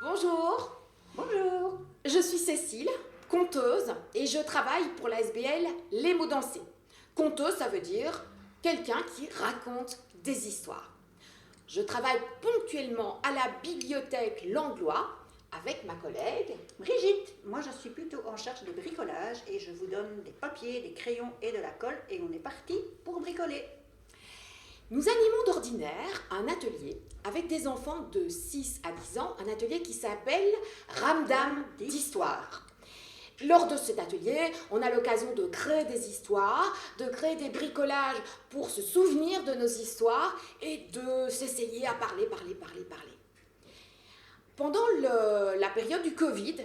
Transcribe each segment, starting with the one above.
Bonjour. Bonjour. Je suis Cécile, conteuse, et je travaille pour la SBL Les Mots Dansés. Conteuse, ça veut dire quelqu'un qui raconte des histoires. Je travaille ponctuellement à la bibliothèque Langlois avec ma collègue Brigitte, moi je suis plutôt en charge de bricolage et je vous donne des papiers, des crayons et de la colle et on est parti pour bricoler. Nous animons d'ordinaire un atelier avec des enfants de 6 à 10 ans, un atelier qui s'appelle Ramdam d'Histoire. Lors de cet atelier, on a l'occasion de créer des histoires, de créer des bricolages pour se souvenir de nos histoires et de s'essayer à parler. Pendant la période du Covid,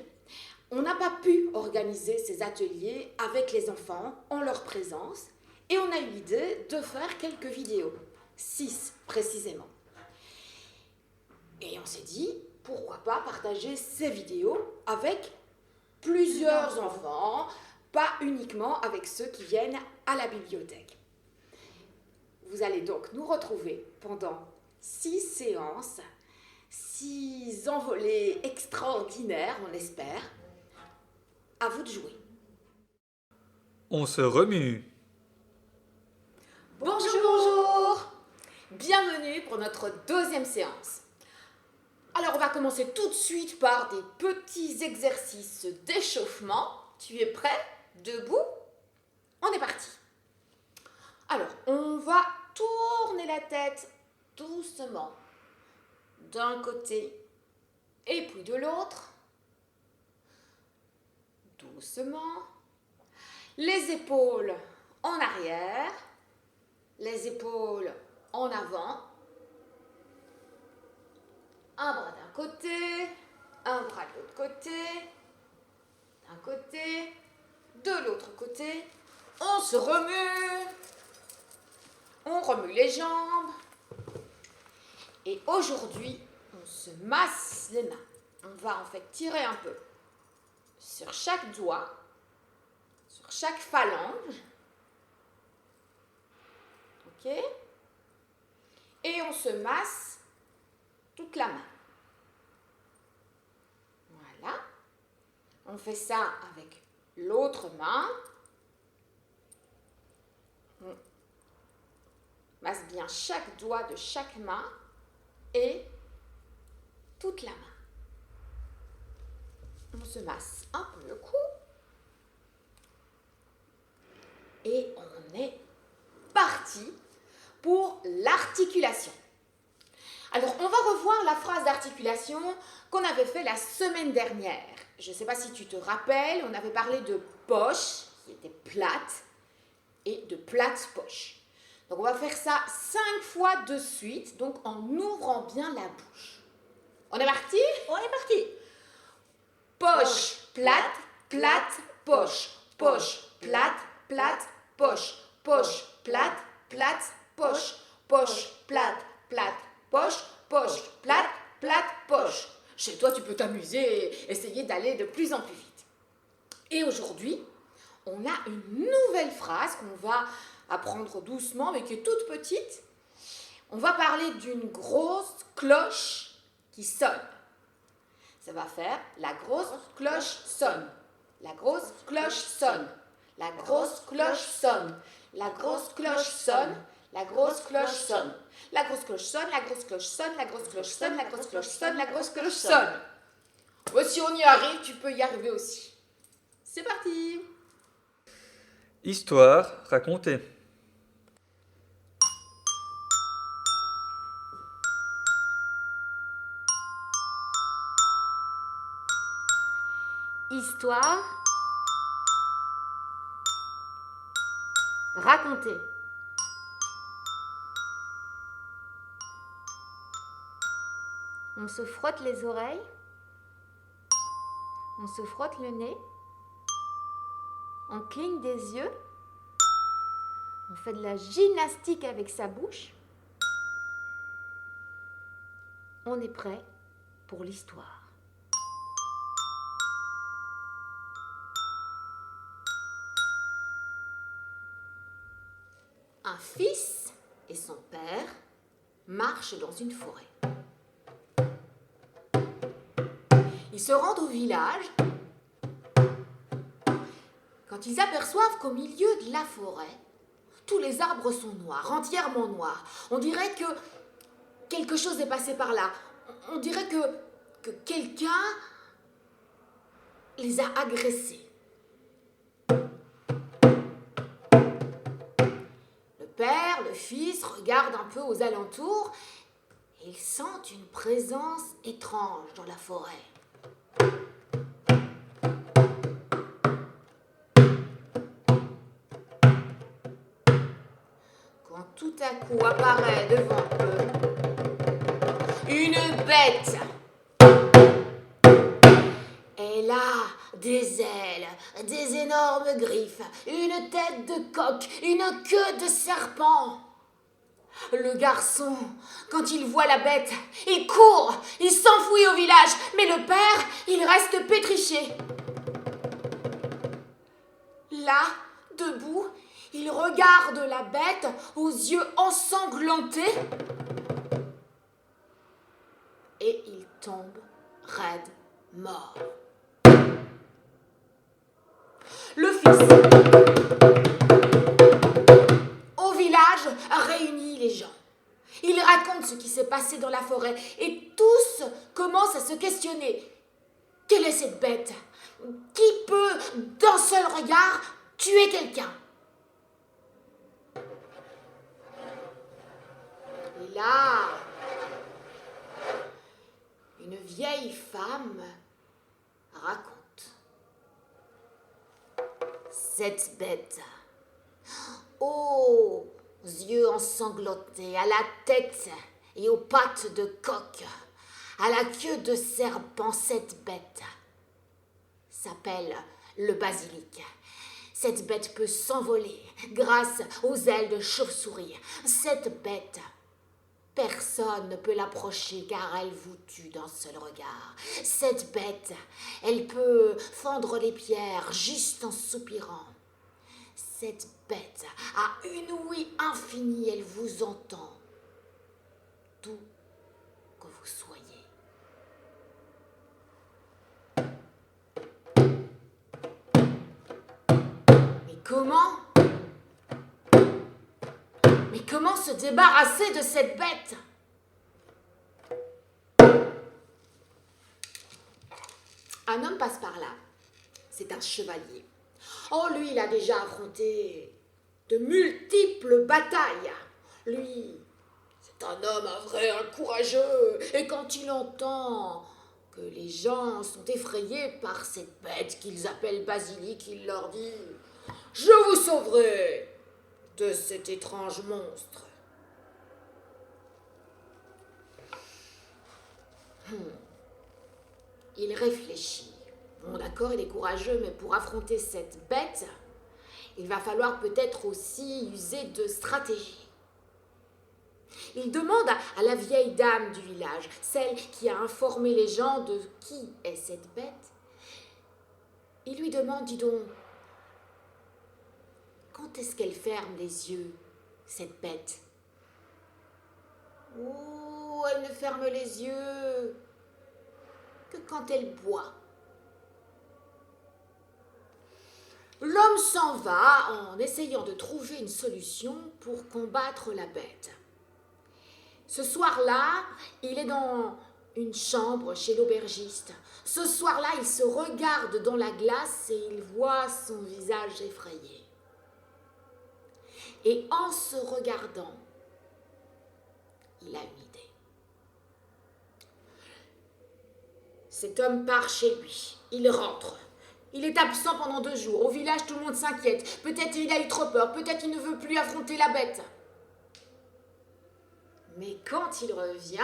on n'a pas pu organiser ces ateliers avec les enfants en leur présence et on a eu l'idée de faire quelques vidéos, 6 précisément. Et on s'est dit, pourquoi pas partager ces vidéos avec plusieurs enfants, pas uniquement avec ceux qui viennent à la bibliothèque. Vous allez donc nous retrouver pendant 6 séances, 6 envolées extraordinaires, on espère. À vous de jouer. On se remue. Bonjour. Bienvenue pour notre deuxième séance. Alors, on va commencer tout de suite par des petits exercices d'échauffement. Tu es prêt? Debout? On est parti. Alors, on va tourner la tête doucement d'un côté et puis de l'autre. Doucement. Les épaules en arrière, les épaules en avant. Un bras d'un côté, un bras de l'autre côté, d'un côté, de l'autre côté. On se remue, on remue les jambes. Et aujourd'hui, on se masse les mains. On va en fait tirer un peu sur chaque doigt, sur chaque phalange. Ok? Et on se masse toute la main. Voilà. On fait ça avec l'autre main. On masse bien chaque doigt de chaque main et toute la main. On se masse un peu le cou. Et on est parti pour l'articulation. Alors, on va revoir la phrase d'articulation qu'on avait fait la semaine dernière. Je ne sais pas si tu te rappelles, on avait parlé de poche, qui était plate, et de plate poche. Donc, on va faire ça 5 fois de suite, donc en ouvrant bien la bouche. On est parti? On est parti. Poche, plate, plate, poche. Poche, plate, plate, poche. Poche, plate, plate, poche. Poche, plate, plate, poche, poche, plate, plate, poche. Chez toi, tu peux t'amuser et essayer d'aller de plus en plus vite. Et aujourd'hui, on a une nouvelle phrase qu'on va apprendre doucement, mais qui est toute petite. On va parler d'une grosse cloche qui sonne. Ça va faire la grosse cloche sonne. La grosse cloche sonne. La grosse cloche sonne. La grosse cloche sonne. La grosse cloche sonne. La grosse cloche sonne, la grosse cloche sonne, la grosse cloche sonne, la grosse cloche sonne, la grosse cloche sonne. Ouais, si on y arrive, tu peux y arriver aussi. C'est parti. Histoire racontée. Histoire racontée. On se frotte les oreilles. On se frotte le nez. On cligne des yeux. On fait de la gymnastique avec sa bouche. On est prêt pour l'histoire. Un fils et son père marchent dans une forêt. Ils se rendent au village quand ils aperçoivent qu'au milieu de la forêt, tous les arbres sont noirs, entièrement noirs. On dirait que quelque chose est passé par là. On dirait que quelqu'un les a agressés. Le père, le fils regardent un peu aux alentours et ils sentent une présence étrange dans la forêt. Quand tout à coup apparaît devant eux une bête. Elle a des ailes, des énormes griffes, une tête de coq, une queue de serpent. Le garçon, quand il voit la bête, il court, il s'enfuit au village, mais le père, il reste pétriché. Là, debout, il regarde la bête aux yeux ensanglantés et il tombe raide mort. Le fils, au village, réunit les gens. Il raconte ce qui s'est passé dans la forêt et tous commencent à se questionner. Quelle est cette bête? Qui peut, d'un seul regard, tuer quelqu'un? Et là, une vieille femme raconte. Cette bête, aux yeux ensanglantés, à la tête et aux pattes de coq, à la queue de serpent, cette bête s'appelle le basilic. Cette bête peut s'envoler grâce aux ailes de chauve-souris. Cette bête, personne ne peut l'approcher car elle vous tue d'un seul regard. Cette bête, elle peut fendre les pierres juste en soupirant. Cette bête a une ouïe infinie, elle vous entend, d'où que vous soyez. Mais comment se débarrasser de cette bête? Un homme passe par là. C'est un chevalier. Oh, lui, il a déjà affronté de multiples batailles. Lui, c'est un homme, un courageux. Et quand il entend que les gens sont effrayés par cette bête qu'ils appellent basilic, il leur dit « Je vous sauverai de cet étrange monstre. » Il réfléchit. Bon, d'accord, il est courageux, mais pour affronter cette bête, il va falloir peut-être aussi user de stratégie. Il demande à la vieille dame du village, celle qui a informé les gens de qui est cette bête. Il lui demande, dis donc, quand est-ce qu'elle ferme les yeux, cette bête? Oh, elle ne ferme les yeux que quand elle boit. L'homme s'en va en essayant de trouver une solution pour combattre la bête. Ce soir-là, il est dans une chambre chez l'aubergiste. Ce soir-là, il se regarde dans la glace et il voit son visage effrayé. Et en se regardant, il a une idée. Cet homme part chez lui. Il rentre. Il est absent pendant 2 jours. Au village, tout le monde s'inquiète. Peut-être il a eu trop peur. Peut-être il ne veut plus affronter la bête. Mais quand il revient...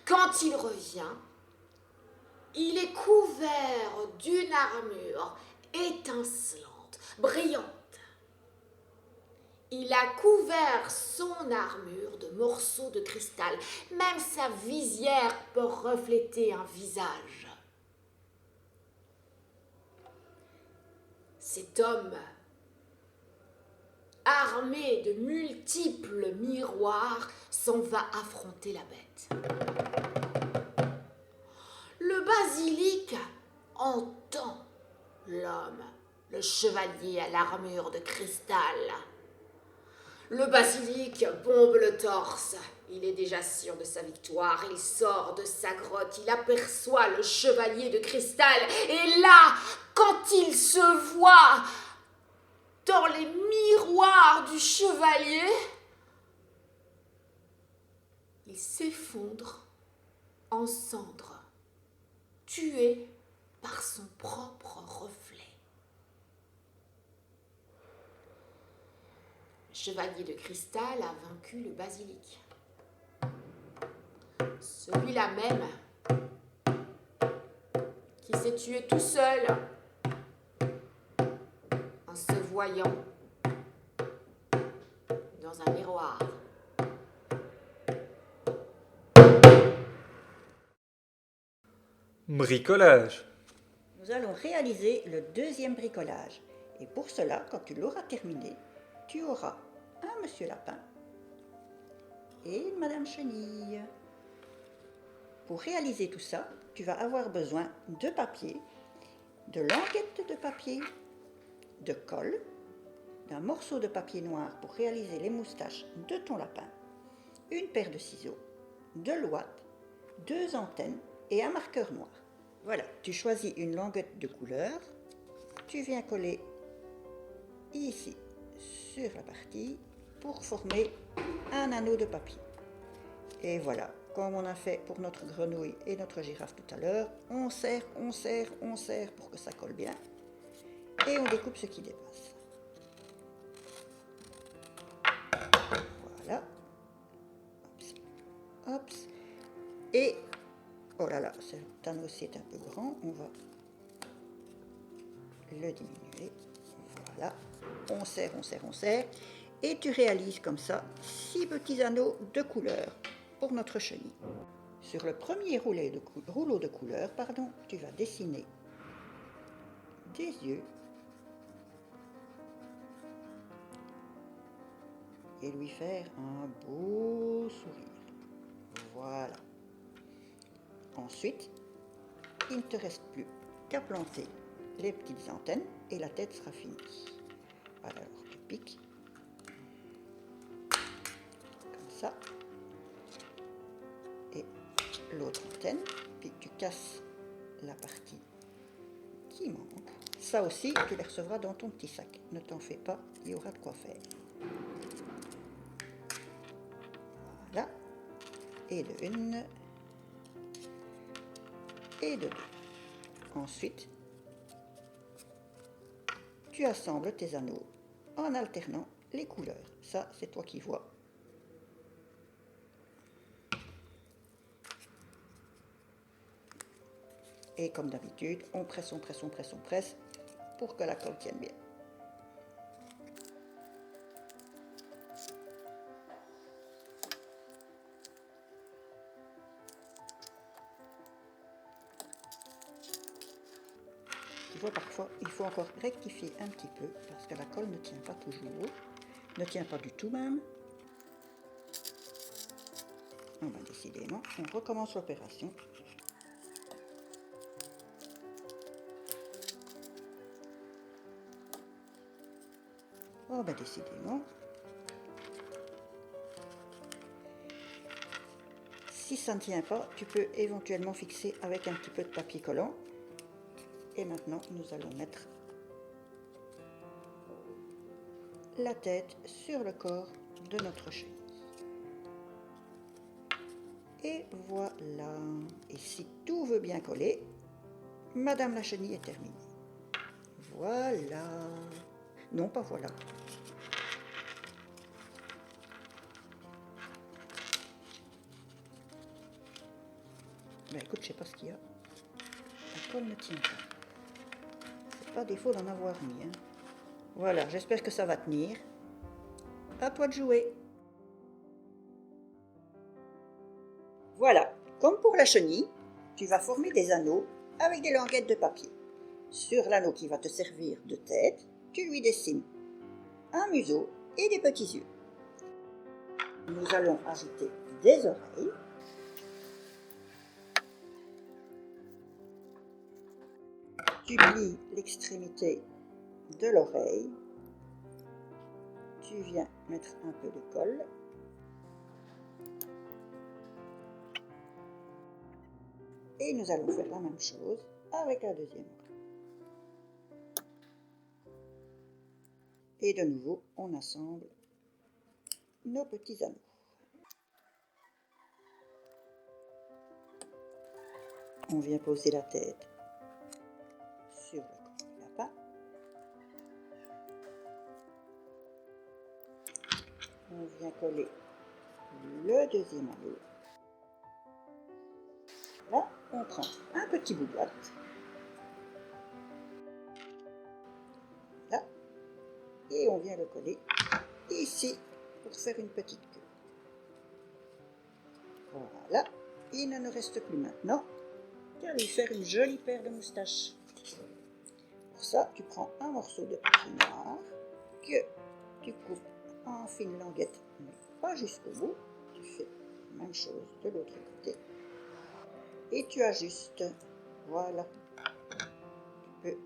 Quand il revient, il est couvert d'une armure étincelante, brillante. Il a couvert son armure de morceaux de cristal. Même sa visière peut refléter un visage. Cet homme armé de multiples miroirs, s'en va affronter la bête. Le basilic entend l'homme, le chevalier à l'armure de cristal. Le basilic bombe le torse. Il est déjà sûr de sa victoire. Il sort de sa grotte. Il aperçoit le chevalier de cristal. Et là, quand il se voit dans les miroirs du chevalier, il s'effondre en cendres, tué par son propre reflet. Le chevalier de cristal a vaincu le basilic. Celui-là même qui s'est tué tout seul en se voyant dans un miroir. Bricolage. Nous allons réaliser le deuxième bricolage. Et pour cela, quand tu l'auras terminé, tu auras un monsieur lapin et une madame chenille. Pour réaliser tout ça, tu vas avoir besoin de papier, de languettes de papier, de colle, d'un morceau de papier noir pour réaliser les moustaches de ton lapin, une paire de ciseaux, de l'ouate, 2 antennes et un marqueur noir. Voilà, tu choisis une languette de couleur, tu viens coller ici sur la partie pour former un anneau de papier. Et voilà, comme on a fait pour notre grenouille et notre girafe tout à l'heure, on serre pour que ça colle bien et on découpe ce qui dépasse. Voilà. Hop. Et, oh là là, cet anneau aussi est un peu grand, on va le diminuer. Voilà, on serre. Et tu réalises comme ça 6 petits anneaux de couleur pour notre chenille. Sur le premier rouleau de couleur, tu vas dessiner des yeux et lui faire un beau sourire. Voilà. Ensuite, il ne te reste plus qu'à planter les petites antennes et la tête sera finie. Alors, tu piques comme ça. Et l'autre antenne, puis tu casses la partie qui manque. Ça aussi, tu les recevras dans ton petit sac. Ne t'en fais pas, il y aura de quoi faire. Voilà. Et de une. Et de deux. Ensuite, tu assembles tes anneaux en alternant les couleurs. Ça, c'est toi qui vois. Et comme d'habitude, on presse pour que la colle tienne bien. Tu vois, parfois, il faut encore rectifier un petit peu parce que la colle ne tient pas toujours, ne tient pas du tout même. On va décidément, on recommence l'opération. Oh ben décidément. Si ça ne tient pas, tu peux éventuellement fixer avec un petit peu de papier collant. Et maintenant, nous allons mettre la tête sur le corps de notre chenille. Et voilà. Et si tout veut bien coller, Madame la chenille est terminée. Voilà. Non, pas voilà. Ben écoute, je sais pas ce qu'il y a. La colle ne tient pas. C'est pas défaut d'en avoir mis. Hein. Voilà, j'espère que ça va tenir. À toi de jouer. Voilà, comme pour la chenille, tu vas former des anneaux avec des languettes de papier. Sur l'anneau qui va te servir de tête, tu lui dessines un museau et des petits yeux. Nous allons ajouter des oreilles. Tu plies l'extrémité de l'oreille. Tu viens mettre un peu de colle. Et nous allons faire la même chose avec la deuxième oreille. Et de nouveau, on assemble nos petits anneaux. On vient poser la tête sur le corps du lapin. On vient coller le deuxième anneau. Là, on prend un petit bout de latte. Là. Et on vient le coller ici pour faire une petite queue. Voilà. Il ne nous reste plus maintenant qu'à lui faire une jolie paire de moustaches. Pour ça, tu prends un morceau de papier noir que tu coupes en fines languettes, mais pas jusqu'au bout. Tu fais la même chose de l'autre côté. Et tu ajustes. Voilà. Tu peux.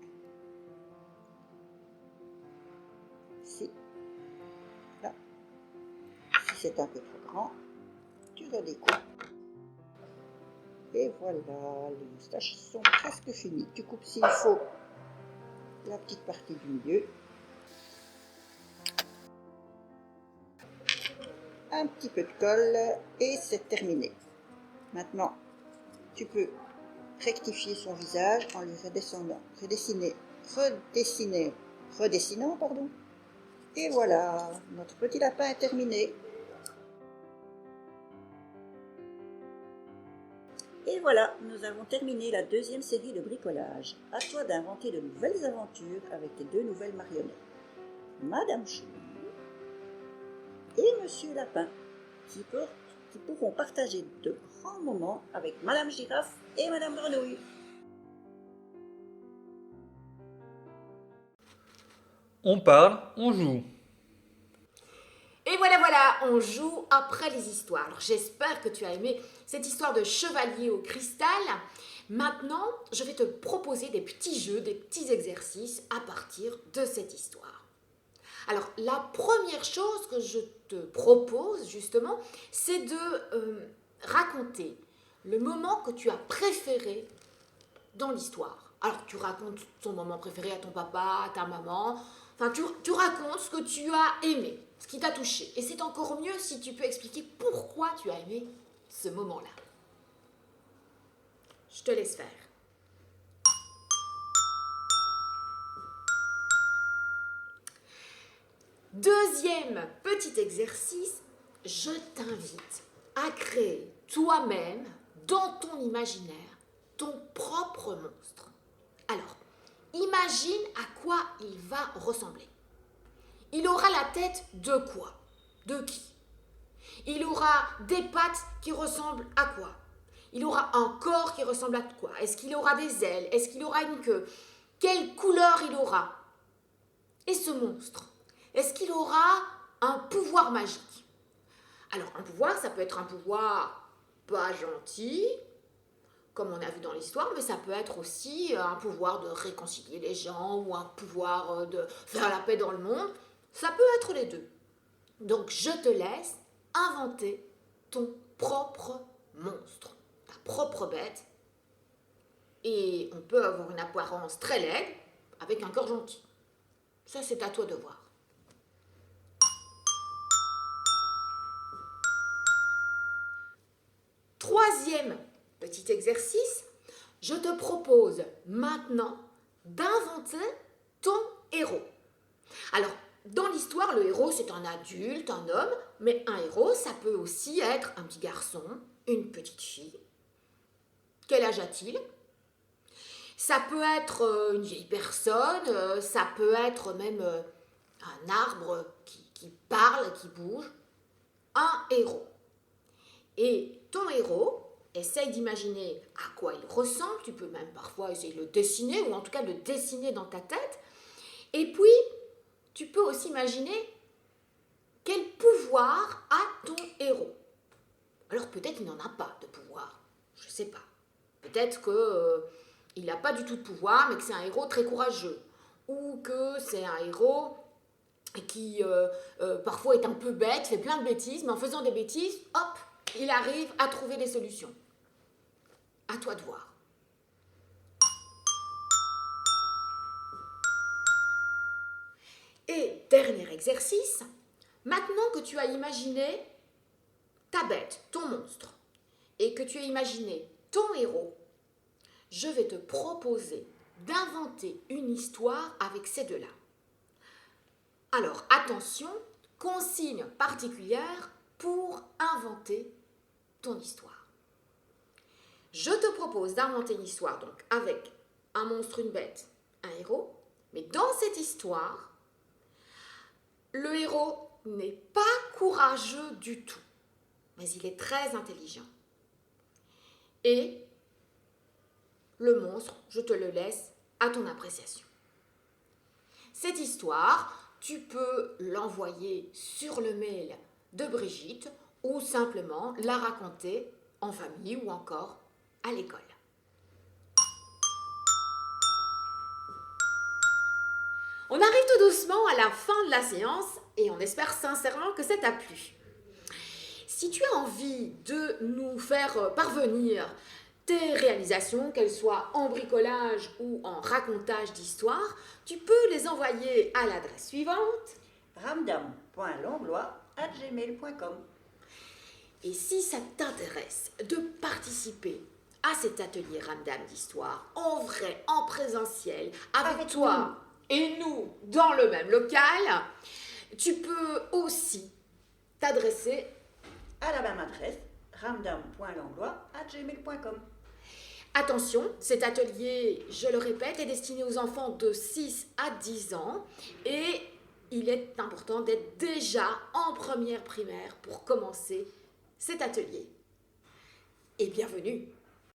Ici. Là. Si c'est un peu trop grand, tu redécoupes. Et voilà, les moustaches sont presque finies. Tu coupes s'il faut la petite partie du milieu. Un petit peu de colle et c'est terminé. Maintenant, tu peux rectifier son visage en lui redessinant, pardon. Et voilà, notre petit lapin est terminé. Et voilà, nous avons terminé la deuxième série de bricolage. À toi d'inventer de nouvelles aventures avec tes deux nouvelles marionnettes. Madame Chenille et Monsieur Lapin, qui pourront partager de grands moments avec Madame Girafe et Madame Grenouille. On parle, on joue. Et voilà, on joue après les histoires. Alors j'espère que tu as aimé cette histoire de chevalier au cristal. Maintenant, je vais te proposer des petits jeux, des petits exercices à partir de cette histoire. Alors la première chose que je te propose justement, c'est de raconter le moment que tu as préféré dans l'histoire. Alors tu racontes ton moment préféré à ton papa, à ta maman. Enfin, tu racontes ce que tu as aimé, ce qui t'a touché. Et c'est encore mieux si tu peux expliquer pourquoi tu as aimé ce moment-là. Je te laisse faire. Deuxième petit exercice, je t'invite à créer toi-même, dans ton imaginaire, ton propre monstre. Alors, imagine à quoi il va ressembler. Il aura la tête de quoi? De qui? Il aura des pattes qui ressemblent à quoi? Il aura un corps qui ressemble à quoi? Est-ce qu'il aura des ailes? Est-ce qu'il aura une queue? Quelle couleur il aura? Et ce monstre, est-ce qu'il aura un pouvoir magique? Alors, un pouvoir, ça peut être un pouvoir pas gentil, comme on a vu dans l'histoire, mais ça peut être aussi un pouvoir de réconcilier les gens ou un pouvoir de faire la paix dans le monde. Ça peut être les deux. Donc, je te laisse inventer ton propre monstre, ta propre bête. Et on peut avoir une apparence très laide avec un corps gentil. Ça, c'est à toi de voir. Troisième petit exercice, je te propose maintenant d'inventer ton héros. Alors, dans l'histoire, le héros, c'est un adulte, un homme, mais un héros, ça peut aussi être un petit garçon, une petite fille. Quel âge a-t-il? Ça peut être une vieille personne, ça peut être même un arbre qui parle, qui bouge. Un héros. Et ton héros, essaye d'imaginer à quoi il ressemble, tu peux même parfois essayer de le dessiner, ou en tout cas de le dessiner dans ta tête. Et puis, tu peux aussi imaginer pouvoirs à ton héros. Alors peut-être il n'en a pas de pouvoir, je ne sais pas. Peut-être qu'il n'a pas du tout de pouvoir, mais que c'est un héros très courageux. Ou que c'est un héros qui parfois est un peu bête, fait plein de bêtises, mais en faisant des bêtises, hop, il arrive à trouver des solutions. À toi de voir. Et dernier exercice, maintenant que tu as imaginé ta bête, ton monstre, et que tu as imaginé ton héros, je vais te proposer d'inventer une histoire avec ces deux-là. Alors attention, consigne particulière pour inventer ton histoire. Je te propose d'inventer une histoire donc avec un monstre, une bête, un héros, mais dans cette histoire, le héros n'est pas courageux du tout, mais il est très intelligent. Et le monstre, je te le laisse à ton appréciation. Cette histoire, tu peux l'envoyer sur le mail de Brigitte ou simplement la raconter en famille ou encore à l'école. On arrive tout doucement à la fin de la séance et on espère sincèrement que ça t'a plu. Si tu as envie de nous faire parvenir tes réalisations, qu'elles soient en bricolage ou en racontage d'histoire, tu peux les envoyer à l'adresse suivante. ramdam.longlois@gmail.com. Et si ça t'intéresse de participer à cet atelier Ramdam d'histoire, en vrai, en présentiel, avec toi et nous dans le même local, tu peux aussi t'adresser À la même adresse, ramdam.longlois@gmail.com. Attention, cet atelier, je le répète, est destiné aux enfants de 6 à 10 ans et il est important d'être déjà en première primaire pour commencer cet atelier. Et bienvenue